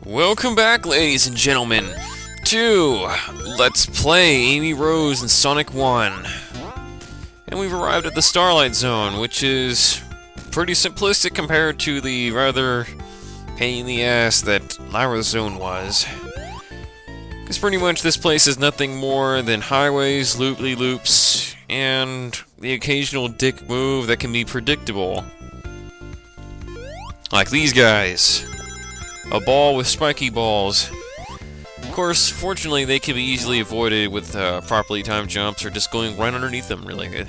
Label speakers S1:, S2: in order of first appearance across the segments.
S1: Welcome back, ladies and gentlemen, to Let's Play Amy Rose in Sonic 1. And we've arrived at the Starlight Zone, which is pretty simplistic compared to the rather pain in the ass that Lyra Zone was. Because pretty much this place is nothing more than highways, loop-de-loops, and the occasional dick move that can be predictable. Like these guys. A ball with spiky balls. Of course, fortunately, they can be easily avoided with properly timed jumps or just going right underneath them really good.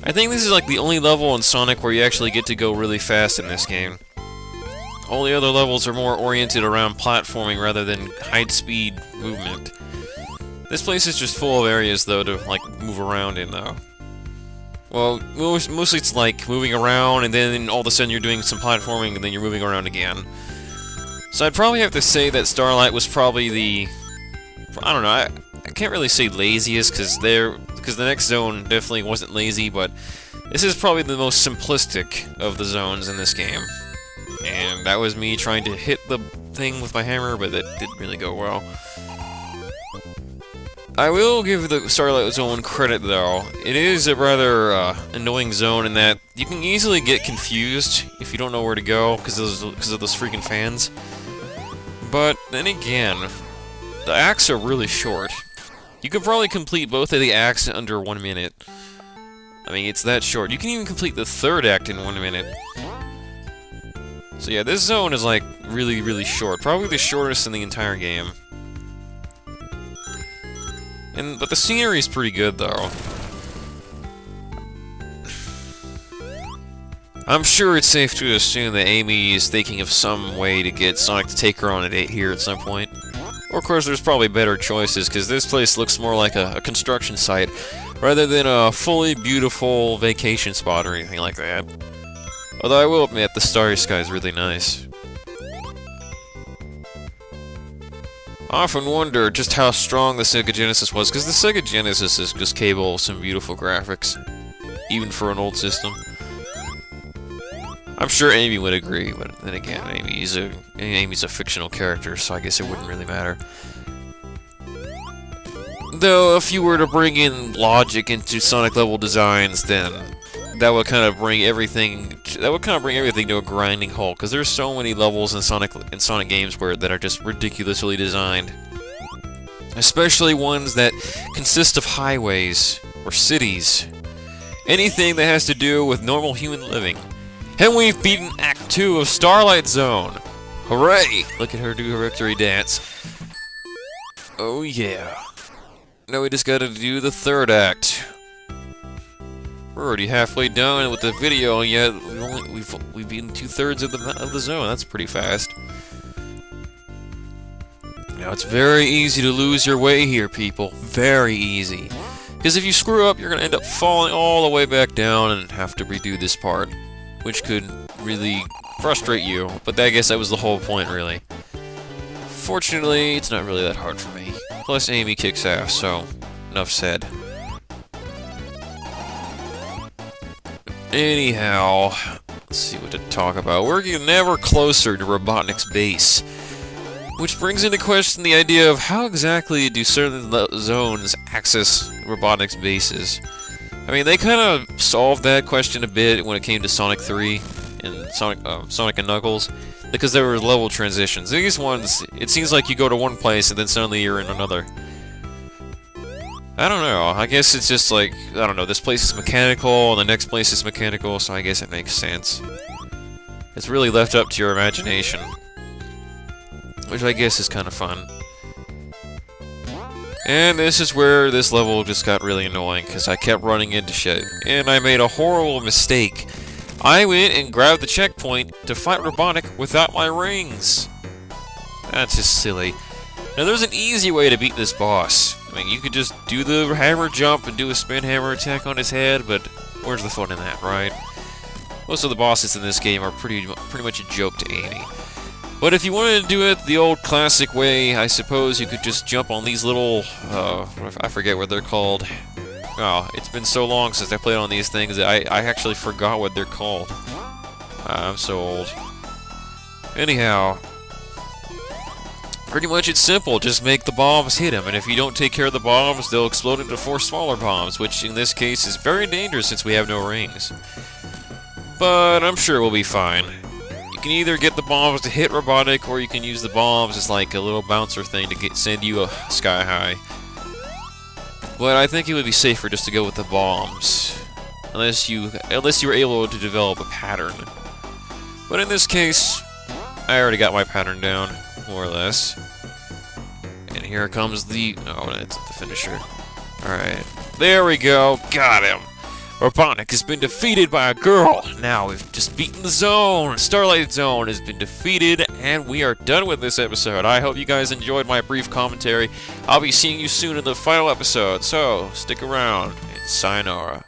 S1: I think this is like the only level in Sonic where you actually get to go really fast in this game. All the other levels are more oriented around platforming rather than high-speed movement. This place is just full of areas, though, to like move around in, though. Well, mostly it's like moving around, and then all of a sudden you're doing some platforming, and then you're moving around again. So I'd probably have to say that Starlight was probably the... I don't know, I can't really say laziest, because the next zone definitely wasn't lazy, but this is probably the most simplistic of the zones in this game. And that was me trying to hit the thing with my hammer, but it didn't really go well. I will give the Starlight Zone credit, though. It is a rather annoying zone in that you can easily get confused if you don't know where to go because of those freaking fans. But then again, the acts are really short. You could probably complete both of the acts in under 1 minute. I mean, it's that short. You can even complete the third act in 1 minute. So yeah, this zone is like really, really short. Probably the shortest in the entire game. But the scenery is pretty good, though. I'm sure it's safe to assume that Amy is thinking of some way to get Sonic to take her on a date here at some point. Or, of course, there's probably better choices, because this place looks more like a construction site, rather than a fully beautiful vacation spot or anything like that. Although I will admit, the starry sky is really nice. I often wonder just how strong the Sega Genesis was, because the Sega Genesis is just capable of some beautiful graphics, even for an old system. I'm sure Amy would agree, but then again, Amy's a fictional character, so I guess it wouldn't really matter. Though, if you were to bring in logic into Sonic level designs, then that would kind of bring everything to a grinding halt, because there's so many levels in Sonic games that are just ridiculously designed. Especially ones that consist of highways or cities. Anything that has to do with normal human living. And we've beaten Act 2 of Starlight Zone! Hooray! Look at her do her victory dance. Oh yeah. Now we just gotta do the third act. We're already halfway done with the video, and yet we've beaten 2/3 of the zone. That's pretty fast. Now it's very easy to lose your way here, people. Very easy. Because if you screw up, you're gonna end up falling all the way back down and have to redo this part, which could really frustrate you. But I guess that was the whole point, really. Fortunately, it's not really that hard for me. Plus, Amy kicks ass, so enough said. Anyhow, let's see what to talk about. We're getting ever closer to Robotnik's base, which brings into question the idea of how exactly do certain zones access Robotnik's bases. I mean, they kind of solved that question a bit when it came to Sonic 3 and Sonic and Knuckles, because there were level transitions. These ones, it seems like you go to one place and then suddenly you're in another. I don't know, I guess it's just like, I don't know, this place is mechanical, and the next place is mechanical, so I guess it makes sense. It's really left up to your imagination. Which I guess is kind of fun. And this is where this level just got really annoying, because I kept running into shit. And I made a horrible mistake. I went and grabbed the checkpoint to fight Robotnik without my rings. That's just silly. Now there's an easy way to beat this boss. I mean, you could just do the hammer jump and do a spin hammer attack on his head, but where's the fun in that, right? Most of the bosses in this game are pretty much a joke to Amy. But if you wanted to do it the old classic way, I suppose you could just jump on these little, I forget what they're called. Oh, it's been so long since I played on these things that I actually forgot what they're called. I'm so old. Anyhow, Pretty much it's simple, just make the bombs hit him, and if you don't take care of the bombs, they'll explode into 4 smaller bombs, which in this case is very dangerous since we have no rings. But I'm sure we'll be fine. You can either get the bombs to hit Robotic, or you can use the bombs as like a little bouncer thing to send you sky high. But I think it would be safer just to go with the bombs, unless you were able to develop a pattern. But in this case, I already got my pattern down, more or less. And here comes the... oh, that's the finisher. Alright. There we go. Got him. Robotnik has been defeated by a girl. Now we've just beaten the zone. Starlight Zone has been defeated, and we are done with this episode. I hope you guys enjoyed my brief commentary. I'll be seeing you soon in the final episode, so stick around, and sayonara.